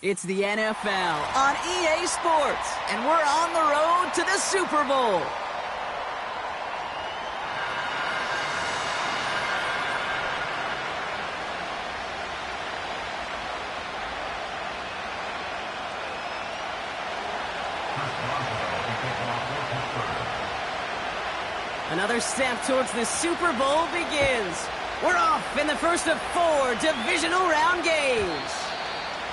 It's the NFL on EA Sports, and we're on the road to the Super Bowl. Another step towards the Super Bowl begins. We're off in the first of 4 divisional round games.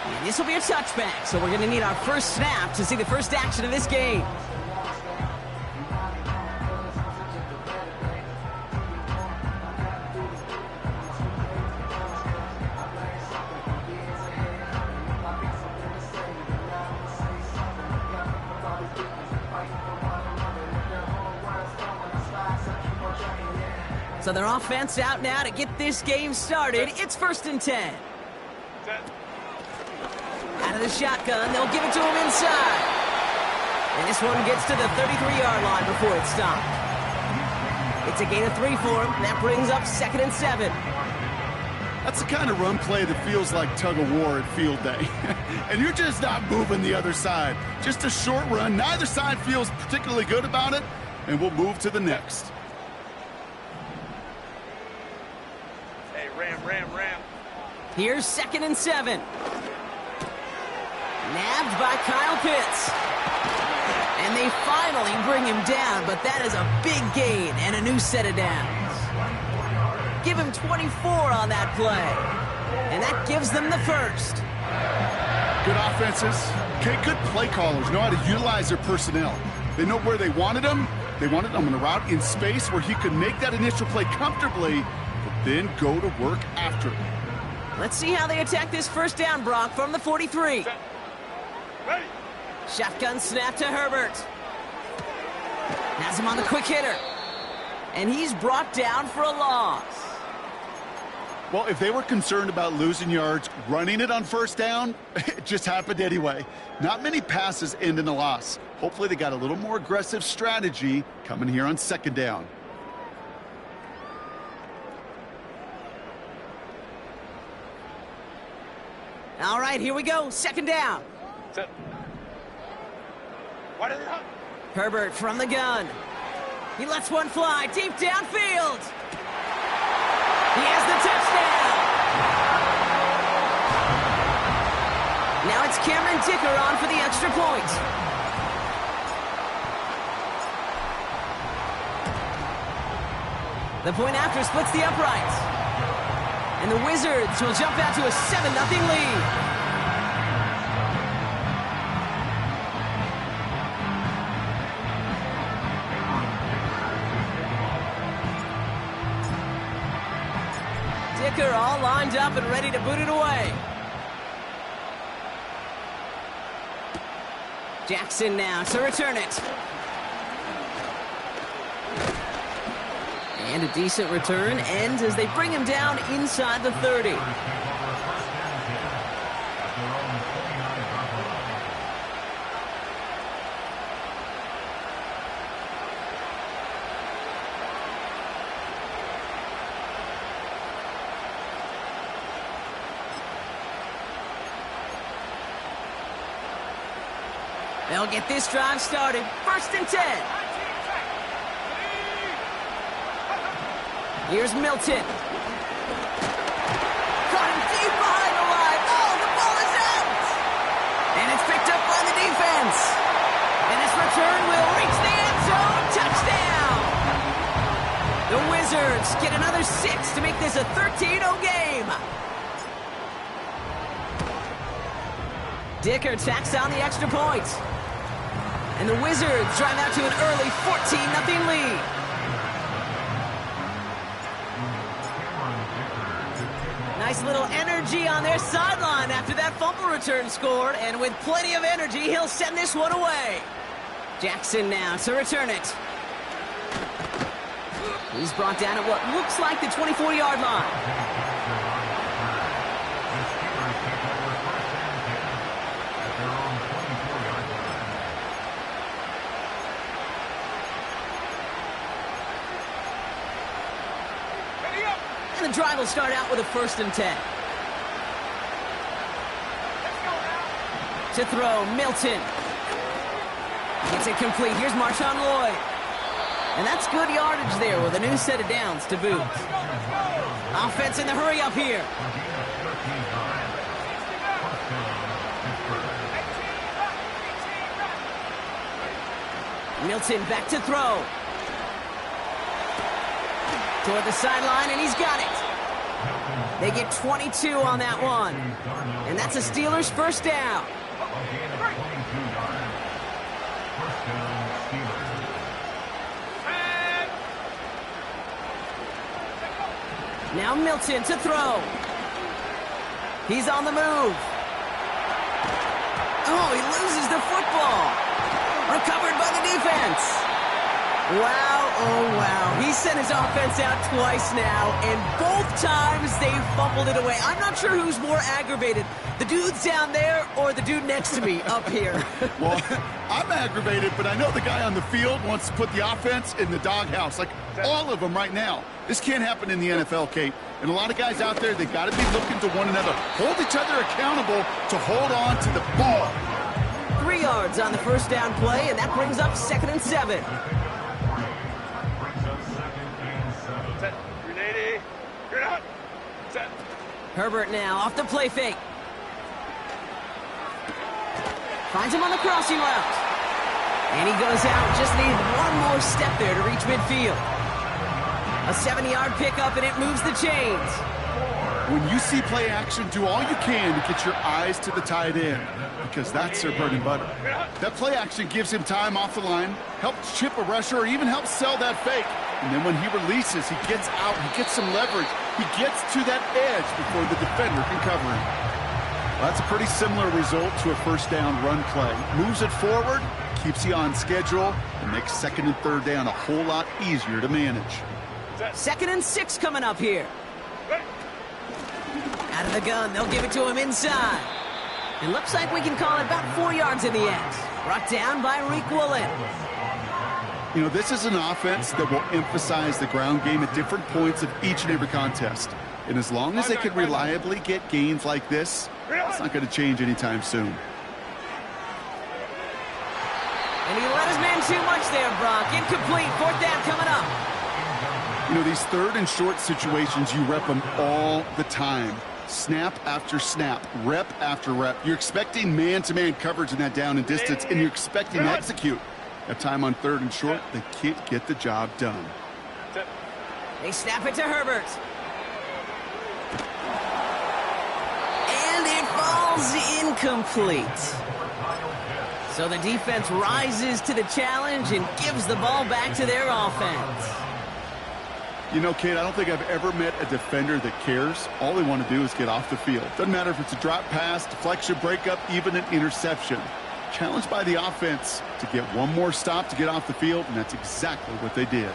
And this will be a touchback, so we're going to need our first snap to see the first action of this game. So their offense out now to get this game started. It's 1st and 10. Out of the shotgun, they'll give it to him inside. And this one gets to the 33-yard line before it's stopped. It's a gain of 3 for him. That brings up 2nd and 7. That's the kind of run play that feels like tug-of-war at field day. And you're just not moving the other side. Just a short run. Neither side feels particularly good about it. And we'll move to the next. Ram. Here's 2nd and 7. Nabbed by Kyle Pitts. And they finally bring him down, but that is a big gain and a new set of downs. Give him 24 on that play. And that gives them the first. Good offenses. Okay, good play callers know how to utilize their personnel. They know where they wanted him. They wanted him on a route in space where he could make that initial play comfortably, then go to work after it. Let's see how they attack this first down, Brock, from the 43. Shotgun snap to Herbert. Has him on the quick hitter. And he's brought down for a loss. Well, if they were concerned about losing yards, running it on first down, it just happened anyway. Not many passes end in a loss. Hopefully they got a little more aggressive strategy coming here on 2nd down. All right, here we go. 2nd down. Set. Herbert from the gun. He lets one fly deep downfield. He has the touchdown. Now it's Cameron Dicker on for the extra point. The point after splits the uprights. And the Wizards will jump out to a 7-0 lead. Dicker all lined up and ready to boot it away. Jackson now to return it. And a decent return ends as they bring him down inside the 30. They'll get this drive started. 1st and 10. Here's Milton. Caught him deep behind the line. Oh, the ball is out. And it's picked up by the defense. And this return will reach the end zone. Touchdown. The Wizards get another 6 to make this a 13-0 game. Dicker tacks on the extra point. And the Wizards drive out to an early 14-0 lead. Nice little energy on their sideline after that fumble return scored. And with plenty of energy, he'll send this one away. Jackson now to return it. He's brought down at what looks like the 24-yard line. The drive will start out with a 1st and 10. To throw, Milton. Gets it complete. Here's Marshawn Lloyd. And that's good yardage there with a new set of downs to boot. Offense in the hurry up here. Milton back to throw. Toward the sideline, and he's got it. They get 22 on that one. And that's a Steelers first down. Now Milton to throw. He's on the move. Oh, he loses the football. Recovered by the defense. Wow, oh wow. He sent his offense out twice now, and both times they fumbled it away. I'm not sure who's more aggravated, the dudes down there or the dude next to me up here. Well, I'm aggravated, but I know the guy on the field wants to put the offense in the doghouse, like all of them right now. This can't happen in the NFL, Kate. And a lot of guys out there, they got to be looking to one another. Hold each other accountable to hold on to the ball. 3 yards on the first down play, and that brings up 2nd and 7. Set. 380. You're out. Set. Herbert now off the play fake. Finds him on the crossing route. And he goes out. Just needs one more step there to reach midfield. A 70-yard pickup, and it moves the chains. When you see play action, do all you can to get your eyes to the tight end, because that's their bread and butter. That play action gives him time off the line, helps chip a rusher, or even helps sell that fake. And then when he releases, he gets out, he gets some leverage. He gets to that edge before the defender can cover him. Well, that's a pretty similar result to a first down run play. Moves it forward, keeps you on schedule, and makes 2nd and 3rd down a whole lot easier to manage. 2nd and 6 coming up here. Out of the gun, they'll give it to him inside. It looks like we can call it about 4 yards in the end. Brought down by Reek Woolen. You know, this is an offense that will emphasize the ground game at different points of each and every contest. And as long as they can reliably get gains like this, it's not going to change anytime soon. And he let his man too much there, Brock. Incomplete. 4th down coming up. You know, these 3rd and short situations, you rep them all the time. Snap after snap, rep after rep. You're expecting man-to-man coverage in that down and distance, and you're expecting to execute. That time on 3rd and short, they can't get the job done. They snap it to Herbert. And it falls incomplete. So the defense rises to the challenge and gives the ball back to their offense. You know, Kate, I don't think I've ever met a defender that cares. All they want to do is get off the field. Doesn't matter if it's a drop pass, deflection, breakup, even an interception. Challenged by the offense to get one more stop to get off the field, and that's exactly what they did.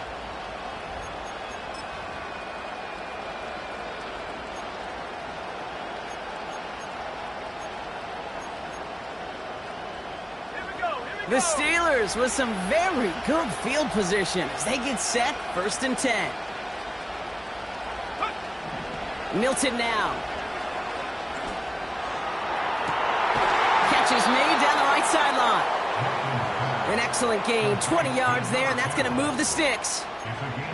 The Steelers with some very good field position as they get set, 1st and 10. Milton now. Catch is made down the right sideline. An excellent gain, 20 yards there, and that's going to move the sticks.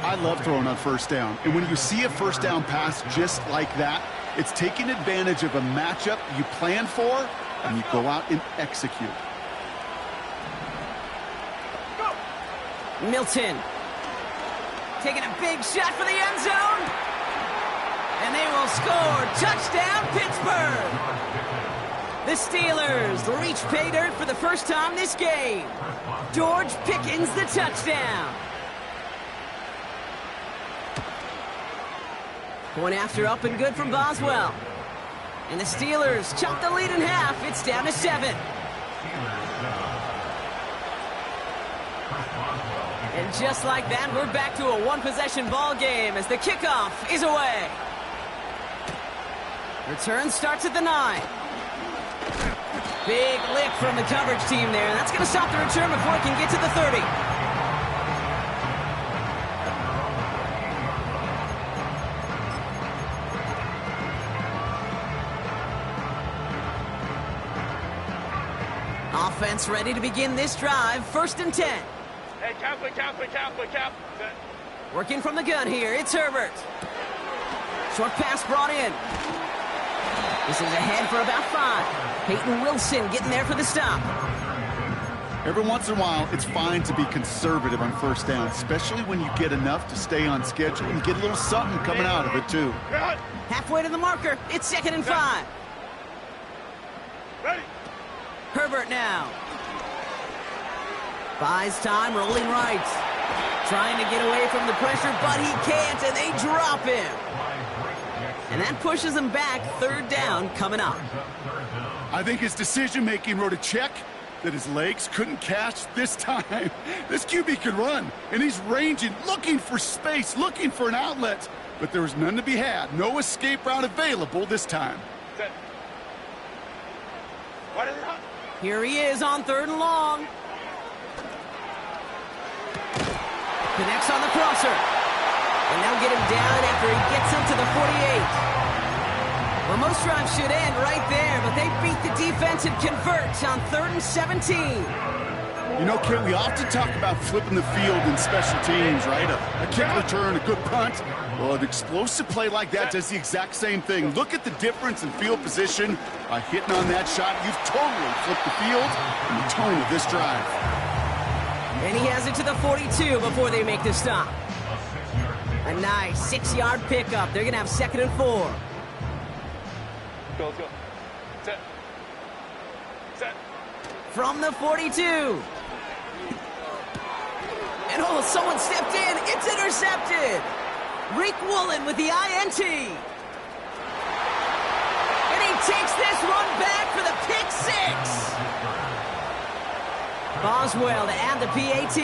I love throwing on 1st down. And when you see a 1st down pass just like that, it's taking advantage of a matchup you plan for, and you go out and execute. Milton. Taking a big shot for the end zone. And they will score. Touchdown, Pittsburgh. The Steelers reach pay dirt for the first time this game. George Pickens the touchdown. Point after up and good from Boswell. And the Steelers chop the lead in half. It's down to 7. And just like that, we're back to a one-possession ball game as the kickoff is away. Return starts at the 9. Big lick from the coverage team there, and that's going to stop the return before it can get to the 30. Offense ready to begin this drive. 1st and 10. Hey, cap. Set. Working from the gun here. It's Herbert. Short pass brought in. This is ahead for about 5. Peyton Wilson getting there for the stop. Every once in a while, it's fine to be conservative on 1st down, especially when you get enough to stay on schedule and get a little something coming out of it, too. Halfway to the marker. It's 2nd and 5. Ready. Herbert now. Buys time, rolling right. Trying to get away from the pressure, but he can't, and they drop him. And that pushes him back. 3rd down coming up. I think his decision-making wrote a check that his legs couldn't catch this time. This QB can run, and he's ranging, looking for space, looking for an outlet. But there was none to be had. No escape route available this time. Set. What is it? Here he is on 3rd and long. Connects on the crosser. And they'll get him down after he gets into the 48. Well, most drives should end right there, but they beat the defense and convert on 3rd and 17. You know, Kit, we often talk about flipping the field in special teams, right? A kick return, a good punt. Well, an explosive play like that does the exact same thing. Look at the difference in field position. By hitting on that shot, you've totally flipped the field and the tone of this drive. And he has it to the 42 before they make the stop. A nice 6-yard pickup. They're going to have 2nd and 4. Let's go. Set. Set. From the 42. And oh, someone stepped in. It's intercepted. Reek Woolen with the INT. And he takes this one back for the pick 6. Boswell to add the PAT.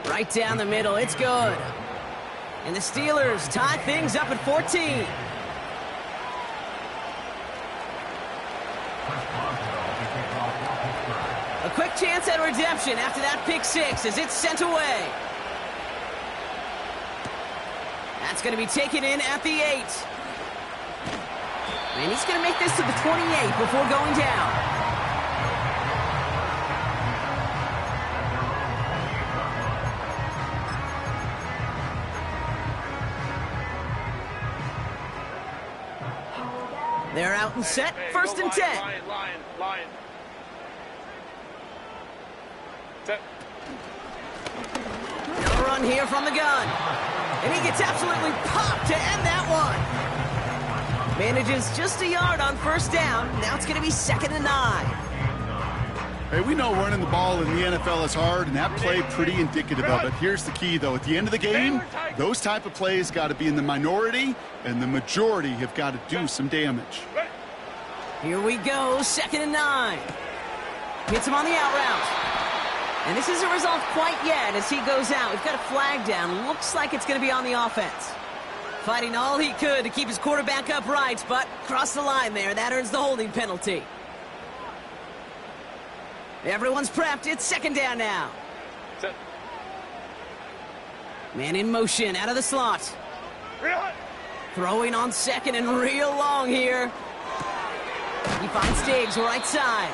Right down the middle. It's good. And the Steelers tie things up at 14. A quick chance at redemption after that pick 6 as it's sent away. That's going to be taken in at the 8. And he's going to make this to the 28 before going down. They're out and set. 1st and 10. Lion. Set. No run here from the gun. And he gets absolutely popped to end that one. Manages just a yard on 1st down. Now it's going to be 2nd and 9. Hey, we know running the ball in the NFL is hard, and that play pretty indicative of it. Here's the key, though. At the end of the game, those type of plays got to be in the minority, and the majority have got to do some damage. Here we go, 2nd and 9. Hits him on the out route. And this isn't resolved quite yet as he goes out. We've got a flag down. Looks like it's going to be on the offense. Fighting all he could to keep his quarterback upright, but crossed the line there. That earns the holding penalty. Everyone's prepped. It's 2nd down now. Set. Man in motion out of the slot. Throwing on 2nd and real long here. He finds Diggs right side.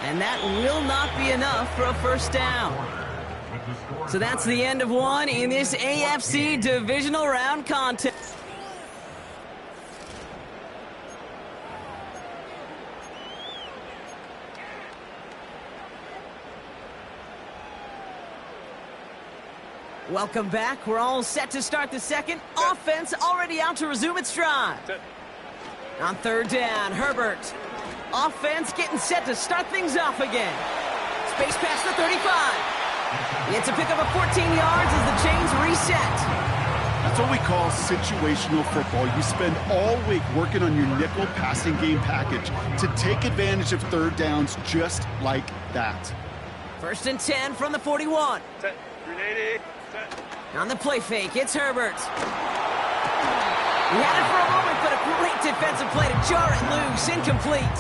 And that will not be enough for a 1st down. So that's the end of one in this AFC divisional round contest. Welcome back. We're all set to start the 2nd. Offense already out to resume its drive. On 3rd down, Herbert. Offense getting set to start things off again. Space past the 35. It's a pickup of 14 yards as the chains reset. That's what we call situational football. You spend all week working on your nickel passing game package to take advantage of 3rd downs just like that. 1st and 10 from the 41. Set. 380. Set. On the play fake, it's Herbert. He had it for a moment, but a great defensive play to jar it loose. Incomplete.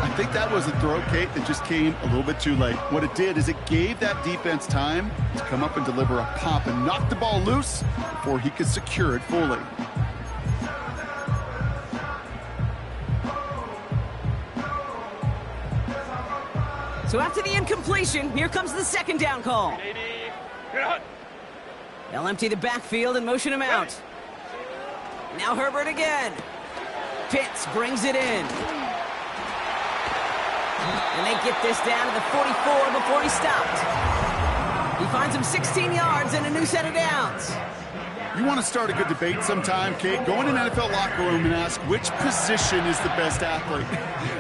I think that was a throw, Kate, that just came a little bit too late. What it did is it gave that defense time to come up and deliver a pop and knock the ball loose before he could secure it fully. So after the incompletion, here comes the second down call. 80. Good. They'll empty the backfield and motion him out. Now Herbert again. Pitts brings it in. And they get this down to the 44 before he stopped. He finds him 16 yards and a new set of downs. You want to start a good debate sometime, Kate? Go in an NFL locker room and ask which position is the best athlete.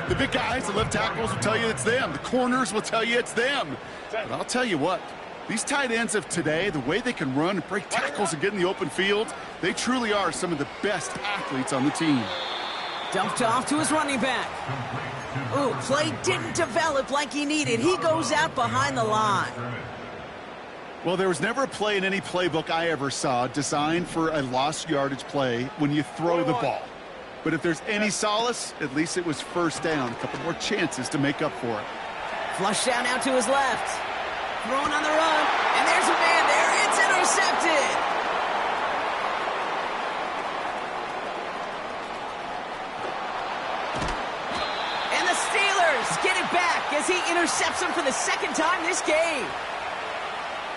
The big guys, the left tackles will tell you it's them. The corners will tell you it's them. But I'll tell you what, these tight ends of today, the way they can run and break tackles and get in the open field, they truly are some of the best athletes on the team. Dumped off to his running back. Ooh, play didn't develop like he needed. He goes out behind the line. Well, there was never a play in any playbook I ever saw designed for a lost yardage play when you throw the ball. But if there's any solace, at least it was first down. A couple more chances to make up for it. Flush down out to his left. Thrown on the run, and there's a man there. It's intercepted. And the Steelers get it back as he intercepts him for the second time this game.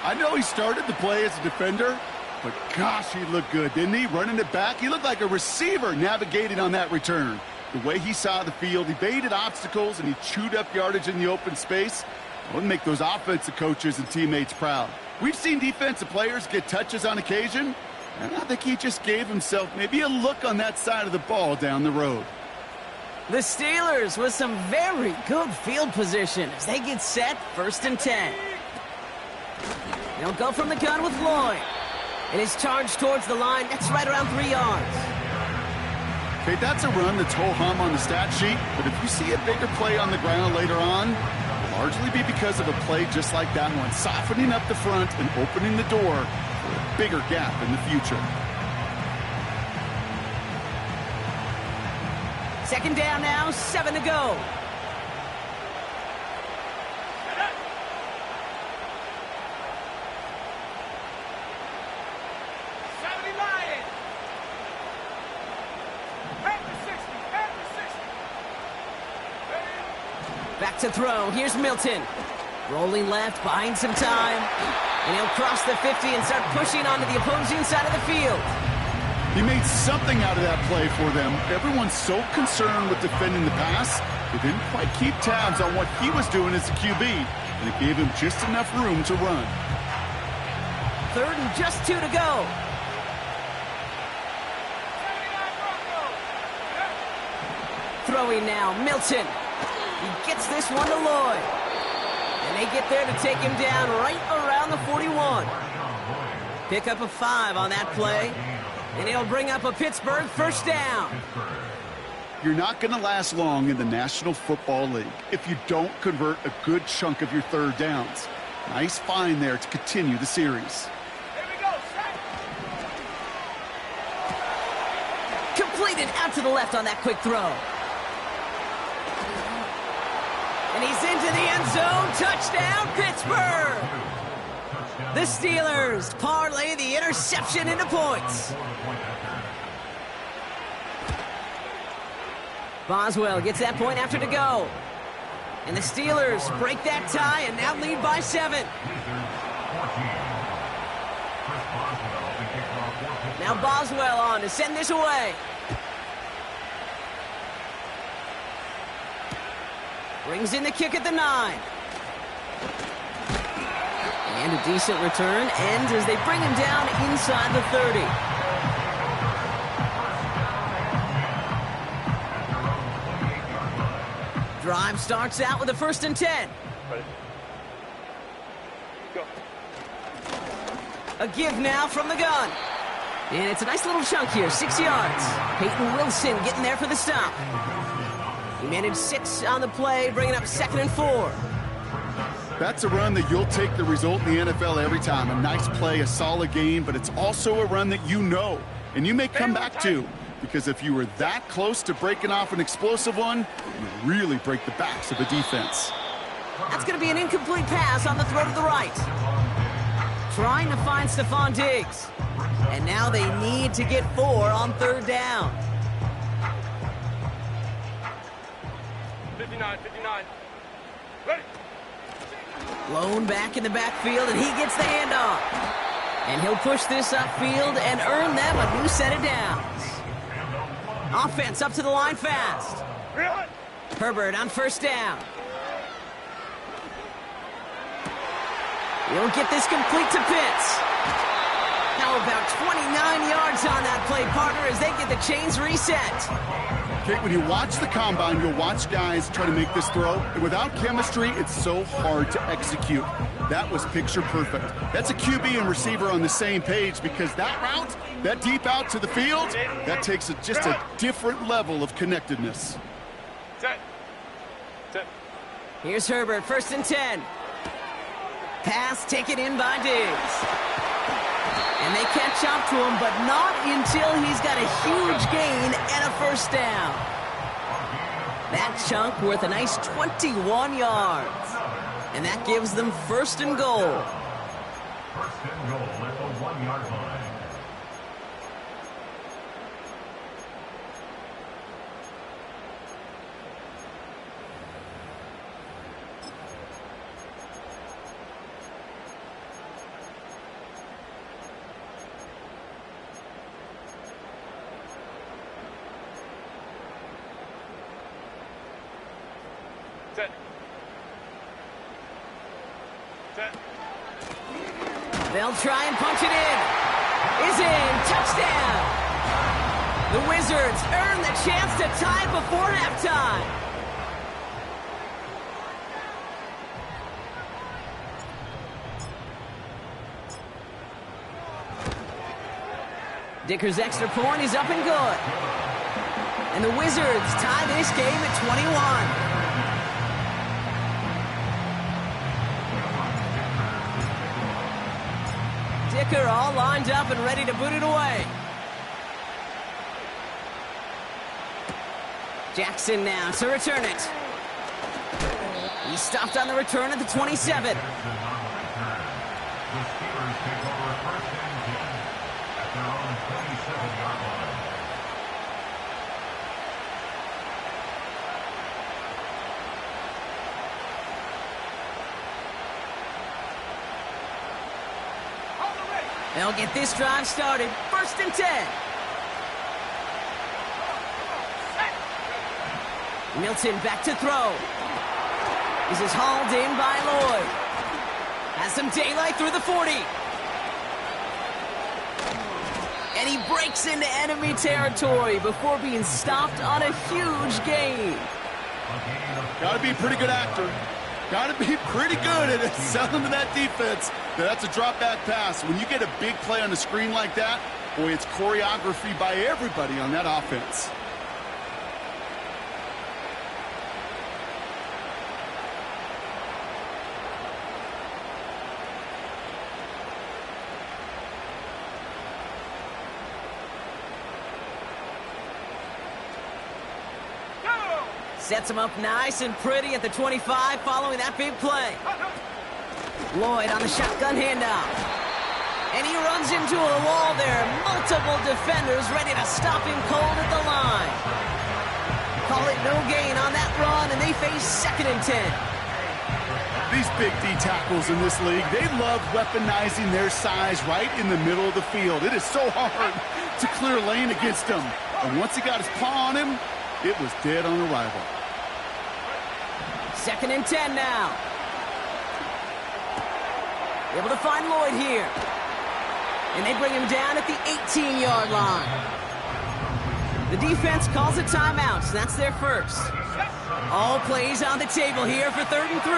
I know he started the play as a defender, but gosh, he looked good, didn't he? Running it back, he looked like a receiver navigating on that return. The way he saw the field, he baited obstacles, and he chewed up yardage in the open space. It would make those offensive coaches and teammates proud. We've seen defensive players get touches on occasion, and I think he just gave himself maybe a look on that side of the ball down the road. The Steelers with some very good field position as they get set 1st and 10. They'll go from the gun with Lloyd. It is charged towards the line. That's right around 3 yards. Okay, that's a run that's ho-hum on the stat sheet, but if you see a bigger play on the ground later on, it'll largely be because of a play just like that one, softening up the front and opening the door for a bigger gap in the future. Second down now, 7 to go. Back to throw. Here's Milton. Rolling left, buying some time. And he'll cross the 50 and start pushing onto the opposing side of the field. He made something out of that play for them. Everyone's so concerned with defending the pass, they didn't quite keep tabs on what he was doing as a QB, and it gave him just enough room to run. 3rd and just 2 to go. Throwing now, Milton. He gets this one to Lloyd. And they get there to take him down right around the 41. Pick up a 5 on that play. And he'll bring up a Pittsburgh 1st down. You're not going to last long in the National Football League if you don't convert a good chunk of your 3rd downs. Nice find there to continue the series. Here we go, set. Completed out to the left on that quick throw. And he's into the end zone. Touchdown, Pittsburgh! The Steelers parlay the interception into points. Boswell gets that point after to go. And the Steelers break that tie and now lead by 7. Now Boswell on to send this away. Brings in the kick at the 9. And a decent return ends as they bring him down inside the 30. Drive starts out with a 1st and 10. Ready. Go. A give now from the gun. And it's a nice little chunk here, 6 yards. Peyton Wilson getting there for the stop. He managed 6 on the play, bringing up 2nd and 4. That's a run that you'll take the result in the NFL every time. A nice play, a solid game, but it's also a run that you know, and you may come back to, because if you were that close to breaking off an explosive one, you really break the backs of a defense. That's going to be an incomplete pass on the throw to the right. Trying to find Stephon Diggs. And now they need to get 4 on 3rd down. 59, 59. Ready. Blown back in the backfield, and he gets the handoff. And he'll push this upfield and earn them a new set of downs. Offense up to the line fast. Herbert on first down. He'll get this complete to Pitts. Now about 29 yards on that play, partner, as they get the chains reset. Okay, when you watch the combine, you'll watch guys try to make this throw, and without chemistry, it's so hard to execute. That was picture perfect. That's a QB and receiver on the same page, because that route, that deep out to the field, that takes just a different level of connectedness. Here's Herbert, 1st and 10. Pass taken in by Diggs. And they catch up to him, but not until he's got a huge gain and a first down. That chunk worth a nice 21 yards. And that gives them 1st and goal. 1st and goal at the 1-yard line. They'll try and punch it in. Is in. Touchdown. The Wizards earn the chance to tie before halftime. Dicker's extra point is up and good. And the Wizards tie this game at 21. Dicker all lined up and ready to boot it away. Jackson now to return it. He stopped on the return at the 27. They'll get this drive started. 1st and 10. Milton back to throw. This is hauled in by Lloyd. Has some daylight through the 40. And he breaks into enemy territory before being stopped on a huge gain. Got to be a pretty good actor. Got to be pretty good at selling to that defense. Now, that's a drop-back pass. When you get a big play on the screen like that, boy, it's choreography by everybody on that offense. Sets him up nice and pretty at the 25 following that big play. Lloyd on the shotgun handoff. And he runs into a wall there. Multiple defenders ready to stop him cold at the line. Call it no gain on that run, and they face 2nd and 10. These big D tackles in this league, they love weaponizing their size right in the middle of the field. It is so hard to clear lane against him. And once he got his paw on him, it was dead on arrival. 2nd and 10 now. Able to find Lloyd here. And they bring him down at the 18-yard line. The defense calls a timeout, so that's their first. All plays on the table here for 3rd and 3.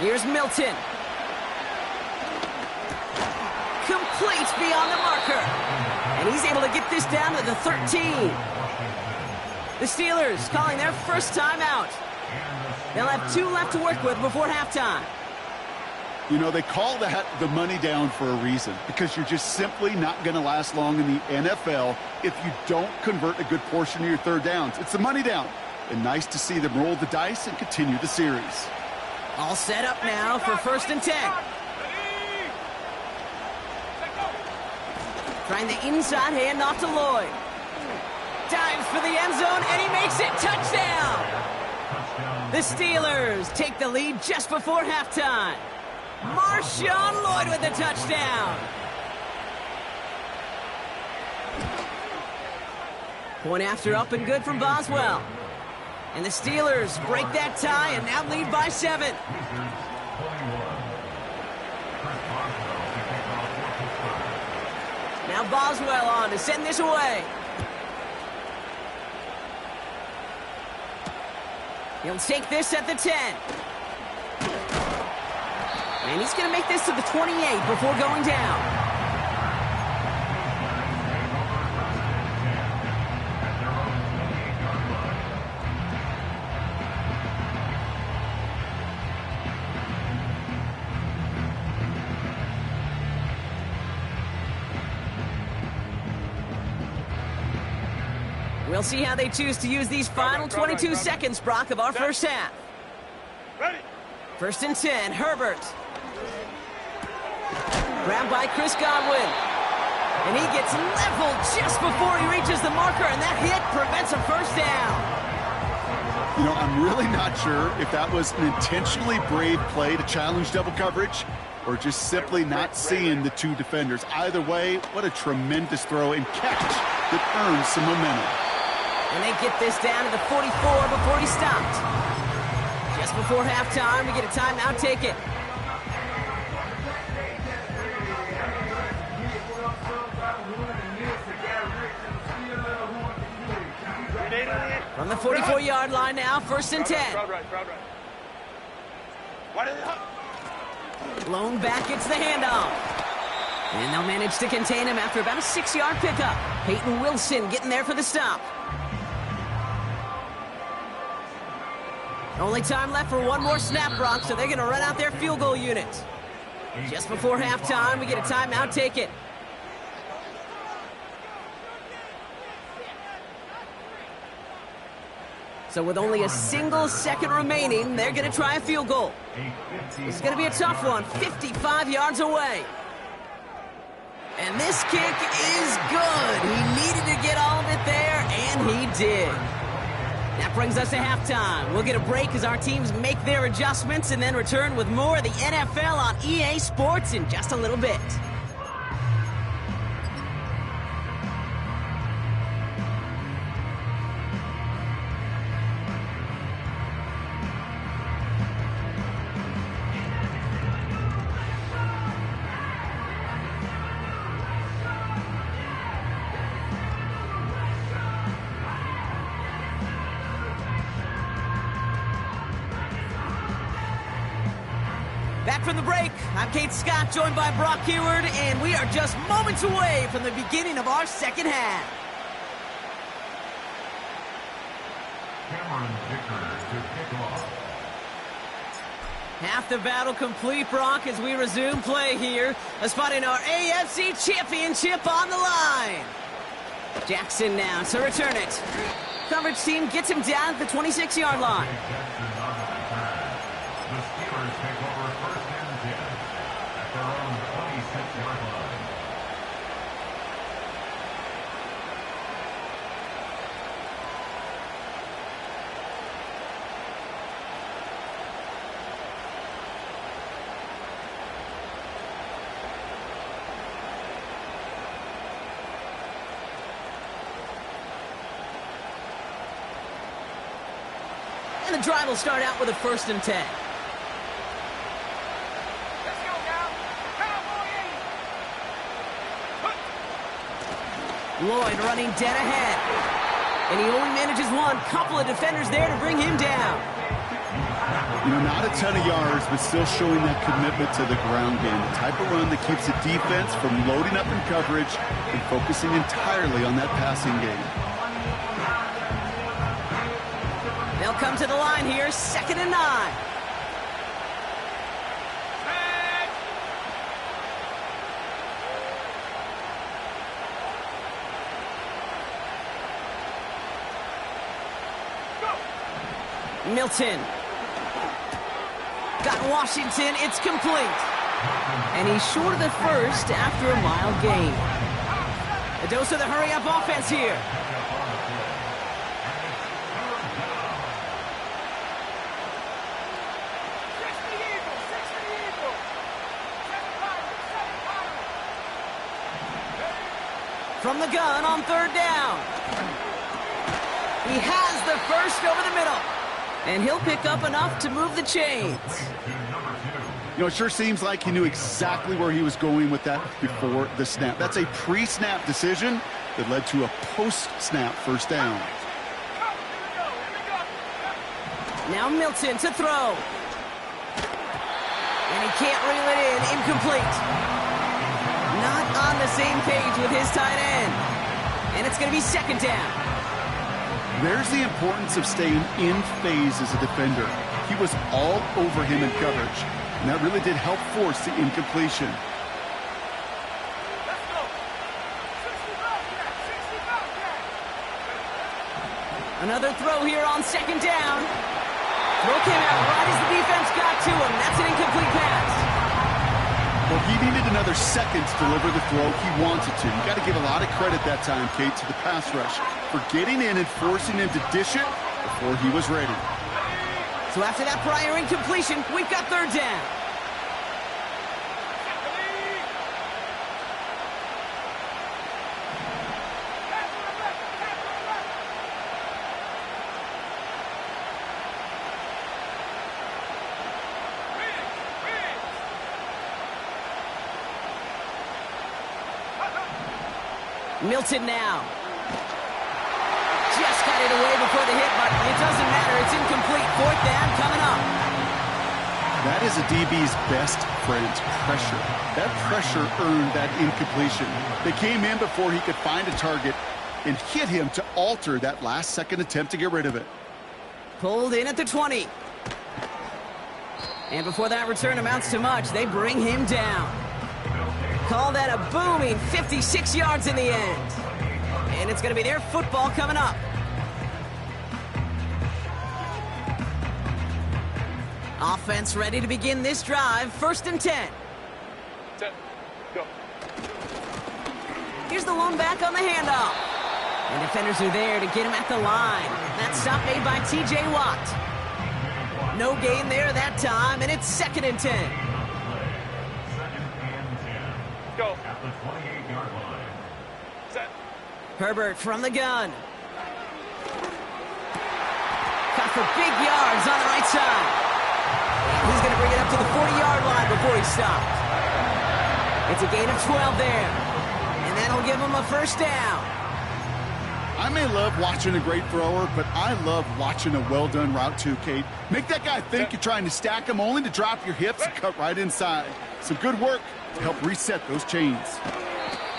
Here's Milton. Complete beyond the marker. And he's able to get this down to the 13. The Steelers calling their first timeout. They'll have 2 left to work with before halftime. You know, they call that the money down for a reason, because you're just simply not going to last long in the NFL if you don't convert a good portion of your 3rd downs. It's the money down. And nice to see them roll the dice and continue the series. All set up now for 1st and 10. Trying the inside handoff to Lloyd. Dives for the end zone, and he makes it. Touchdown! The Steelers take the lead just before halftime. Marshawn Lloyd with the touchdown. Point after up and good from Boswell. And the Steelers break that tie and now lead by 7. Now Boswell on to send this away. He'll take this at the 10. And he's going to make this to the 28 before going down. We'll see how they choose to use these final 22 seconds, Brock, of our first half. Ready. 1st and 10, Herbert. Grabbed by Chris Godwin. And he gets leveled just before he reaches the marker, and that hit prevents a first down. You know, I'm really not sure if that was an intentionally brave play to challenge double coverage or just simply not seeing the two defenders. Either way, what a tremendous throw and catch that earns some momentum. And they get this down to the 44 before he stopped. Just before halftime, we get a timeout, take it. From the 44-yard line now, 1st and 10. Blown back, it's the handoff. And they'll manage to contain him after about a 6-yard pickup. Peyton Wilson getting there for the stop. Only time left for one more snap, Brock, so they're going to run out their field goal unit. Just before halftime, we get a timeout, take it. So with only a single second remaining, they're going to try a field goal. This is going to be a tough one, 55 yards away. And this kick is good. He needed to get all of it there, and he did. That brings us to halftime. We'll get a break as our teams make their adjustments and then return with more of the NFL on EA Sports in just a little bit. Back from the break, I'm Kate Scott, joined by Brock Heward, and we are just moments away from the beginning of our second half. Cameron Vickers to kick off. Half the battle complete, Brock, as we resume play here. A spot in our AFC Championship on the line. Jackson now to return it. Coverage team gets him down at the 26-yard line. Jackson on the return. The Steelers take over 1st and 10 at their own 26-yard line. And the drive will start out with a 1st and 10. Let's go now. Cowboy. Lloyd running dead ahead. And he only manages one. Couple of defenders there to bring him down. You know, not a ton of yards, but still showing that commitment to the ground game. The type of run that keeps the defense from loading up in coverage and focusing entirely on that passing game. They'll come to the line here, 2nd and 9. Milton. Got Washington, it's complete. And he's short of the first after a mile gain. A dose of the hurry-up offense here. from the gun on 3rd down. He has the first over the middle. And he'll pick up enough to move the chains. You know, it sure seems like he knew exactly where he was going with that before the snap. That's a pre-snap decision that led to a post-snap first down. Now Milton to throw. And he can't reel it in. Incomplete. Not on the same page with his tight end. And it's going to be 2nd down. There's the importance of staying in phase as a defender. He was all over him in coverage, and that really did help force the incompletion. Another throw here on 2nd down. Throw came out right as the defense got to him. That's an incomplete pass. Well, he needed another second to deliver the throw he wanted to. You got to give a lot of credit that time, Kate, to the pass rush for getting in and forcing him to dish it before he was ready. So after that prior incompletion, we've got 3rd down. Milton now. Just got it away before the hit, but it doesn't matter. It's incomplete. 4th down coming up. That is a DB's best friend, pressure. That pressure earned that incompletion. They came in before he could find a target and hit him to alter that last-second attempt to get rid of it. Pulled in at the 20. And before that return amounts to much, they bring him down. Call that a booming 56 yards in the end. And it's going to be their football coming up. Offense ready to begin this drive. 1st and 10. Set. Go. Here's the lone back on the handoff. And defenders are there to get him at the line. That stop made by T.J. Watt. No gain there that time, and it's 2nd and 10. Go. At the 28-yard line. Set. Herbert from the gun. Got for big yards on the right side. He's going to bring it up to the 40-yard line before he stops. It's a gain of 12 there. And that'll give him a 1st down. I may love watching a great thrower, but I love watching a well-done route too, Kate. Make that guy think you're trying to stack him only to drop your hips and cut right inside. Some good work to help reset those chains.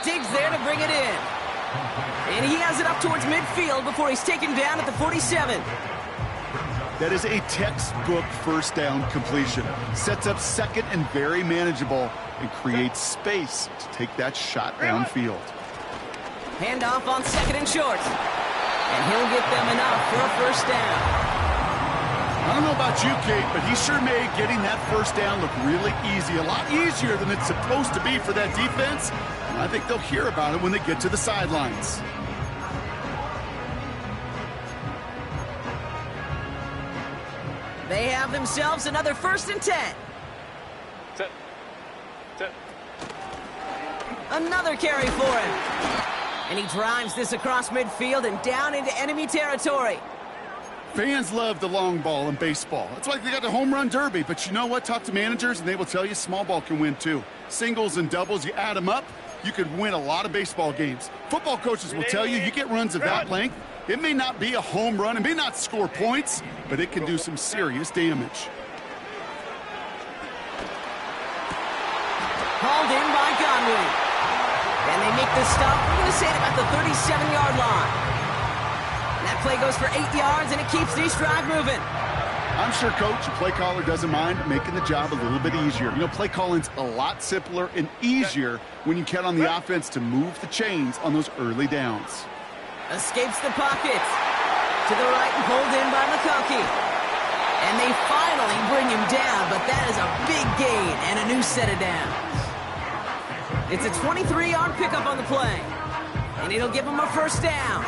Diggs there to bring it in. And he has it up towards midfield before he's taken down at the 47. That is a textbook 1st down completion. Sets up 2nd and very manageable and creates space to take that shot downfield. Handoff on 2nd and short. And he'll get them enough for a 1st down. I don't know about you, Kate, but he sure made getting that 1st down look really easy. A lot easier than it's supposed to be for that defense. And I think they'll hear about it when they get to the sidelines. They have themselves another 1st and 10. Set. Set. Another carry for him. And he drives this across midfield and down into enemy territory. Fans love the long ball in baseball. That's why they got the home run derby. But you know what? Talk to managers and they will tell you small ball can win too. Singles and doubles, you add them up, you could win a lot of baseball games. Football coaches will tell you get runs of that length. It may not be a home run, it may not score points, but it can do some serious damage. Hauled in by Conway. And they make this stop, we're going to say, at about the 37-yard line. That play goes for 8 yards, and it keeps this drive moving. I'm sure Coach, the play caller, doesn't mind making the job a little bit easier. You know, play calling's a lot simpler and easier when you count on the offense to move the chains on those early downs. Escapes the pocket. To the right and pulled in by McConkey. And they finally bring him down, but that is a big gain and a new set of downs. It's a 23-yard pickup on the play. And it'll give him a 1st down.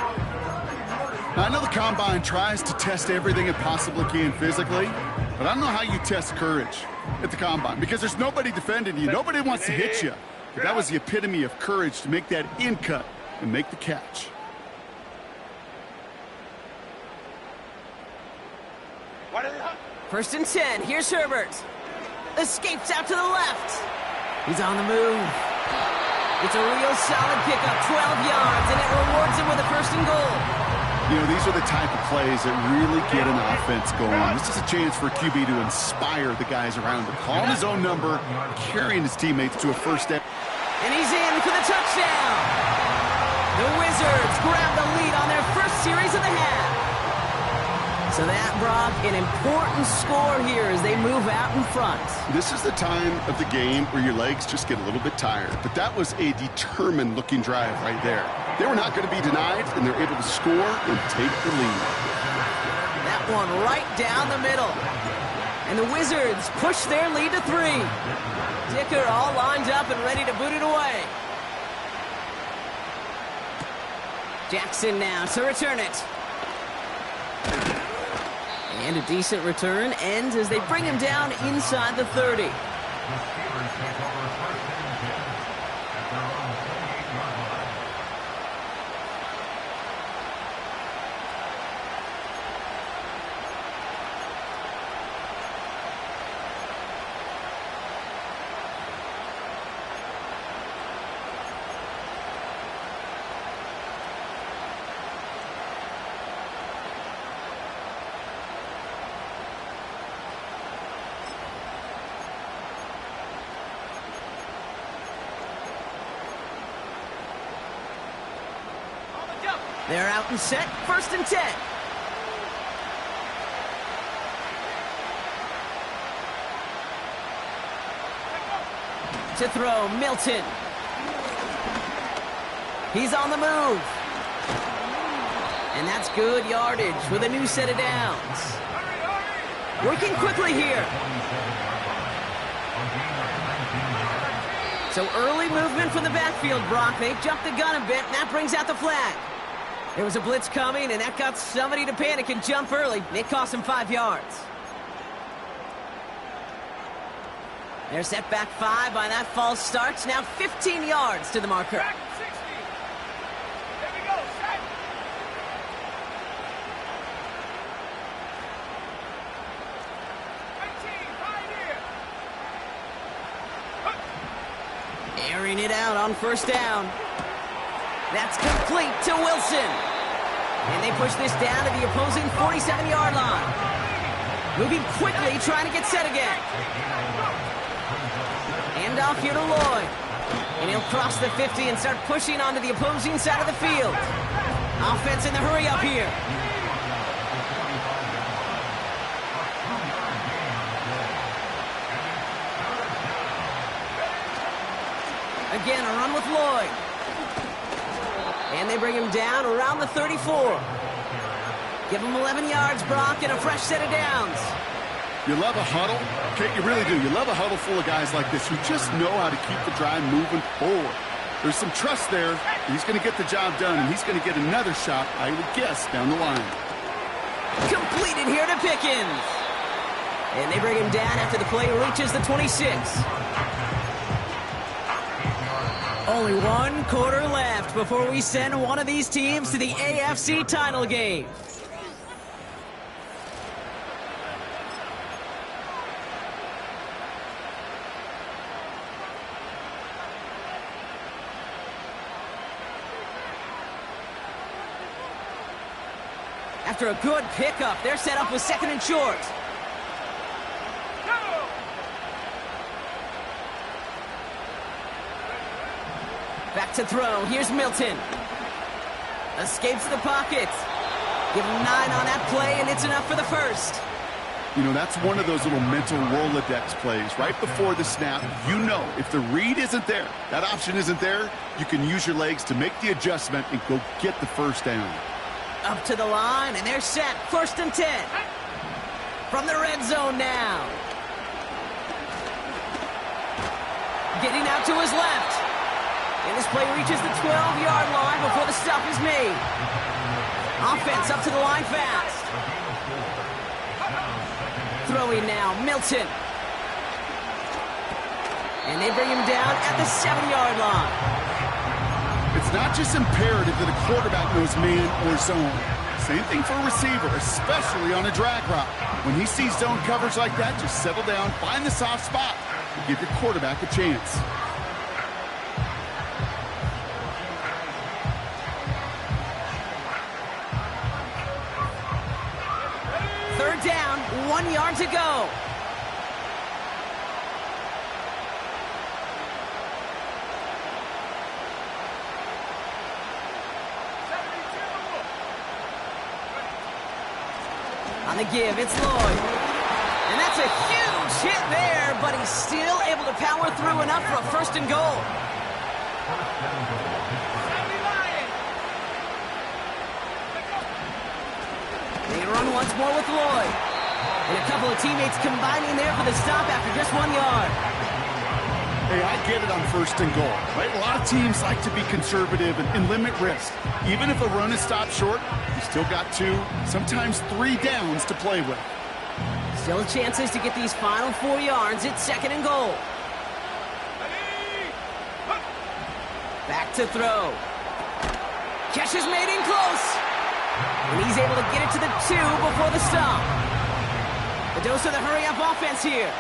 Now, I know the Combine tries to test everything it possibly can physically, but I don't know how you test courage at the Combine because there's nobody defending you. Nobody wants to hit you. But that was the epitome of courage to make that in cut and make the catch. First and 10. Here's Herbert. Escapes out to the left. He's on the move. It's a real solid pickup, 12 yards, and it rewards him with a first and goal. You know, these are the type of plays that really get an offense going. This is a chance for a QB to inspire the guys around him. Calling his own number, carrying his teammates to a first step. And he's in for the touchdown. The Wizards grab the lead on their first series of the half. So that, Brock, an important score here as they move out in front. This is the time of the game where your legs just get a little bit tired. But that was a determined-looking drive right there. They were not going to be denied, and they're able to score and take the lead. That one right down the middle. And the Wizards push their lead to 3. Dicker all lined up and ready to boot it away. Jackson now to return it. And a decent return ends as they bring him down inside the 30. The Steelers take over first and 10 at their own 28-yard line. They're out and set, first and 10. To throw, Milton. He's on the move. And that's good yardage with a new set of downs. Working quickly here. So early movement from the backfield, Brock. They jumped the gun a bit, and that brings out the flag. There was a blitz coming, and that got somebody to panic and jump early. It cost him 5 yards. They're set back 5 by that false start. Now 15 yards to the marker. Back 60. There we go. Set. 19, 5 here. Airing it out on first down. That's complete to Wilson. And they push this down to the opposing 47-yard line. Moving quickly, trying to get set again. Hand off here to Lloyd. And he'll cross the 50 and start pushing onto the opposing side of the field. Offense in the hurry-up here. Again, a run with Lloyd. And they bring him down around the 34. Give him 11 yards, Brock, and a fresh set of downs. You love a huddle. Okay, you really do. You love a huddle full of guys like this who just know how to keep the drive moving forward. There's some trust there. He's going to get the job done, and he's going to get another shot, I would guess, down the line. Completed here to Pickens. And they bring him down after the play reaches the 26. Only 1 quarter left before we send one of these teams to the AFC title game. After a good pickup, they're set up with second and short. Back to throw. Here's Milton. Escapes the pocket. Give him 9 on that play, and it's enough for the first. You know, that's one of those little mental Rolodex plays. Right before the snap, you know if the read isn't there, that option isn't there, you can use your legs to make the adjustment and go get the first down. Up to the line, and they're set. First and 10. From the red zone now. Getting out to his left. And this play reaches the 12-yard line before the stop is made. Offense up to the line fast. Throwing now, Milton. And they bring him down at the 7-yard line. It's not just imperative that a quarterback knows man or zone. Same thing for a receiver, especially on a drag route. When he sees zone coverage like that, just settle down, find the soft spot, and give your quarterback a chance. Third down, 1 yard to go. On the give, it's Lloyd. And that's a huge hit there, but he's still able to power through enough for a first and goal. They run once more with Lloyd. And a couple of teammates combining there for the stop after just 1 yard. Hey, I get it on first and goal, right? A lot of teams like to be conservative and limit risk. Even if a run is stopped short, you still got 2, sometimes 3 downs to play with. Still chances to get these final 4 yards. It's second and goal. Back to throw. Catch is made in close. And he's able to get it to the 2 before the stop. The dose of the hurry-up offense here.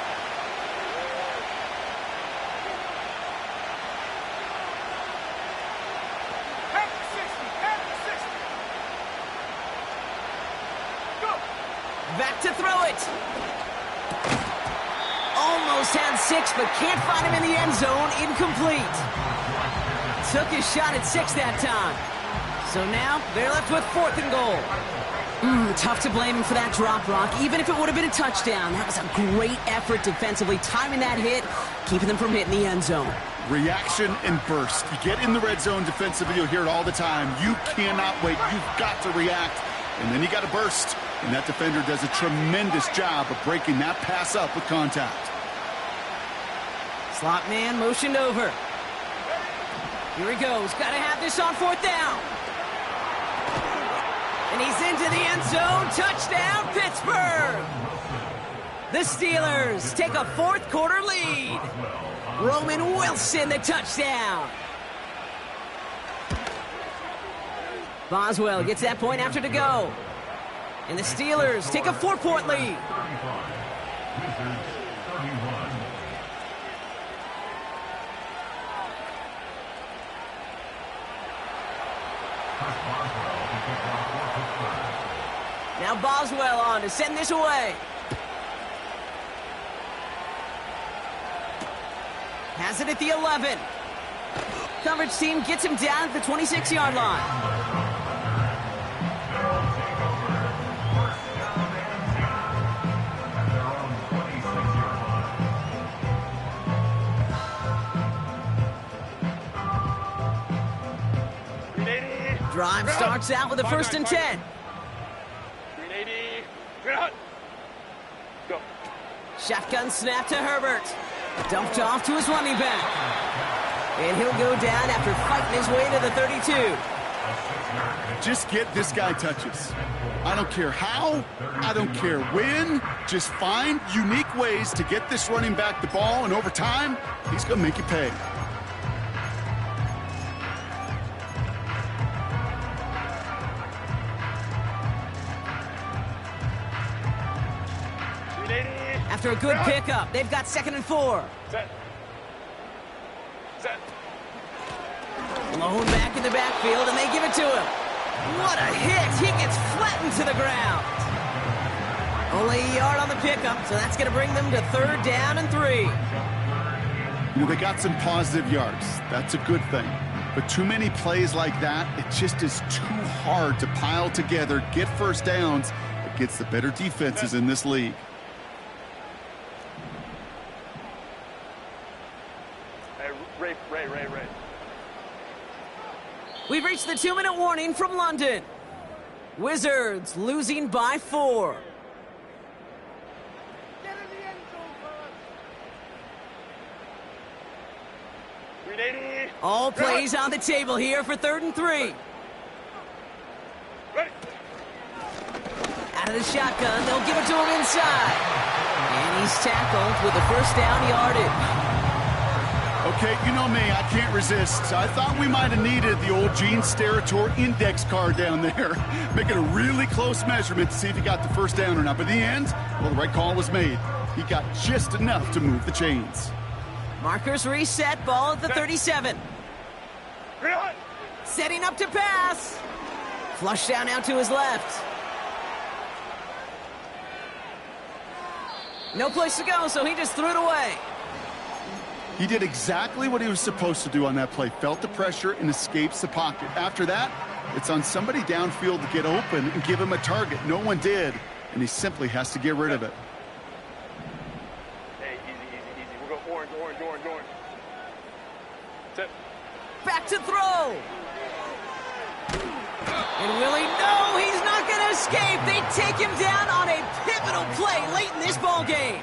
Back to throw it. Almost had 6, but can't find him in the end zone. Incomplete. Took his shot at 6 that time. So now they're left with 4th and goal. Tough to blame him for that drop, Rock. Even if it would have been a touchdown, that was a great effort defensively, timing that hit, keeping them from hitting the end zone. Reaction and burst. You get in the red zone defensively, you'll hear it all the time. You cannot wait. You've got to react. And then you got to burst. And that defender does a tremendous job of breaking that pass up with contact. Slot man motioned over. Here he goes. Got to have this on 4th down. And he's into the end zone. Touchdown, Pittsburgh! The Steelers take a 4th quarter lead. Roman Wilson, the touchdown. Boswell gets that point after to go. And the Steelers take a 4-point lead. Now Boswell on to send this away. Has it at the 11. Coverage team gets him down at the 26-yard line. Drive starts out with a 1st and 10. 380. Go. Shotgun snap to Herbert. Dumped off to his running back. And he'll go down after fighting his way to the 32. Just get this guy touches. I don't care how, I don't care when. Just find unique ways to get this running back the ball, and over time, he's going to make you pay. After a good pickup, they've got 2nd and 4. Set. Lone back in the backfield, and they give it to him. What a hit! He gets flattened to the ground. Only a yard on the pickup, so that's going to bring them to 3rd down and 3. You know, they got some positive yards. That's a good thing. But too many plays like that, it just is too hard to pile together, get first downs against the better defenses in this league. Ray. We've reached the 2-minute warning from London. Wizards losing by 4. Get in the end zone, fellas. 380. All plays on the table here for 3rd and 3. Ready. Out of the shotgun, they'll give it to him inside. And he's tackled with the 1st down yardage. Kate, you know me, I can't resist. I thought we might have needed the old Gene Steratore index card down there. Making a really close measurement to see if he got the first down or not. But in the end, well, the right call was made. He got just enough to move the chains. Markers reset, ball at the 37. Real. Setting up to pass. Flush down out to his left. No place to go, so he just threw it away. He did exactly what he was supposed to do on that play. Felt the pressure and escapes the pocket. After that, it's on somebody downfield to get open and give him a target. No one did, and he simply has to get rid of it. Hey, easy. We'll go orange. Set. Back to throw. And will he? No, he's not going to escape. They take him down on a pivotal play late in this ball game.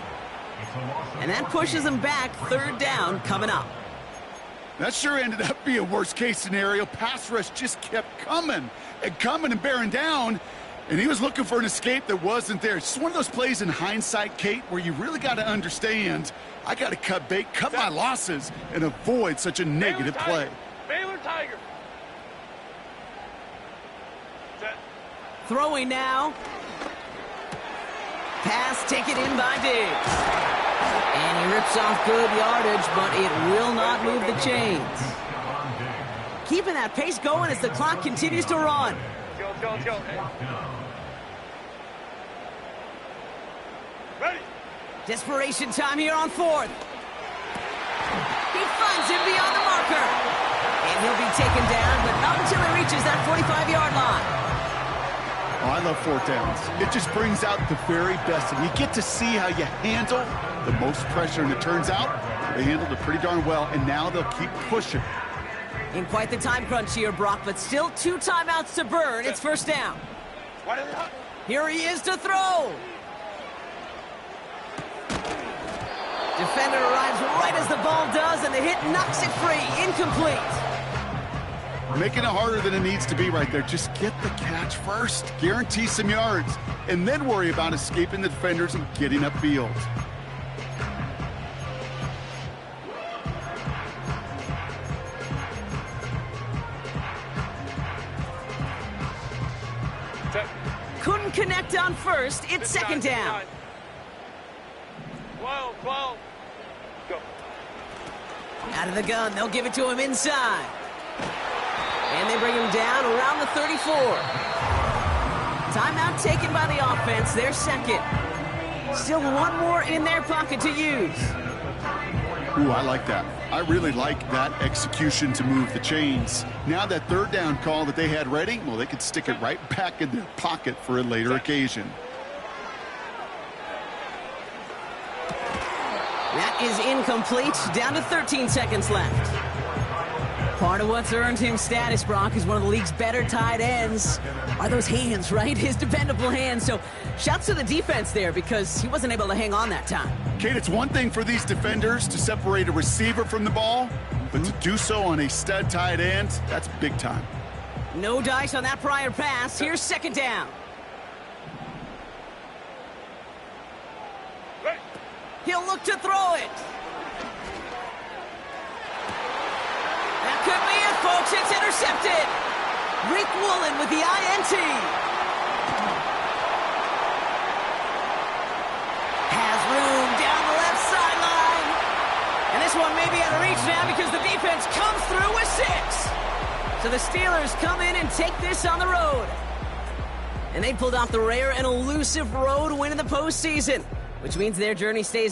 And that pushes him back. Third down coming up. That sure ended up being a worst-case scenario. Pass rush just kept coming and bearing down, and he was looking for an escape that wasn't there. It's just one of those plays in hindsight, Kate, where you really got to understand, I got to cut bait, cut my losses, and avoid such a negative play. Baylor Tiger. Set. Throwing now. Pass taken in by Diggs. And he rips off good yardage, but it will not move the chains. Keeping that pace going as the clock continues to run. Let's go. Ready. Desperation time here on fourth. He finds him beyond the marker. And he'll be taken down, but not until he reaches that 45-yard line. Oh, I love fourth downs. It just brings out the very best, and you get to see how you handle the most pressure, and it turns out they handled it pretty darn well, and now they'll keep pushing. In quite the time crunch here, Brock, but still 2 timeouts to burn. It's first down. Here he is to throw. Defender arrives right as the ball does, and the hit knocks it free. Incomplete. Making it harder than it needs to be right there. Just get the catch first. Guarantee some yards. And then worry about escaping the defenders and getting upfield. Couldn't connect on first. It's second down. 12. Go. Out of the gun. They'll give it to him inside. And they bring him down around the 34. Timeout taken by the offense. Their second. Still one more in their pocket to use. Ooh, I like that. I really like that execution to move the chains. Now that third down call that they had ready, well, they could stick it right back in their pocket for a later occasion. That is incomplete. Down to 13 seconds left. Part of what's earned him status, Brock, is one of the league's better tight ends. Are those hands, right? His dependable hands. So shouts to the defense there because he wasn't able to hang on that time. Kate, it's one thing for these defenders to separate a receiver from the ball, but to do so on a stud tight end, that's big time. No dice on that prior pass. Here's second down. He'll look to throw it. That could be it, folks. It's intercepted. Rick Woolen with the INT. Has room down the left sideline. And this one may be out of reach now because the defense comes through with 6. So the Steelers come in and take this on the road. And they pulled off the rare and elusive road win in the postseason, which means their journey stays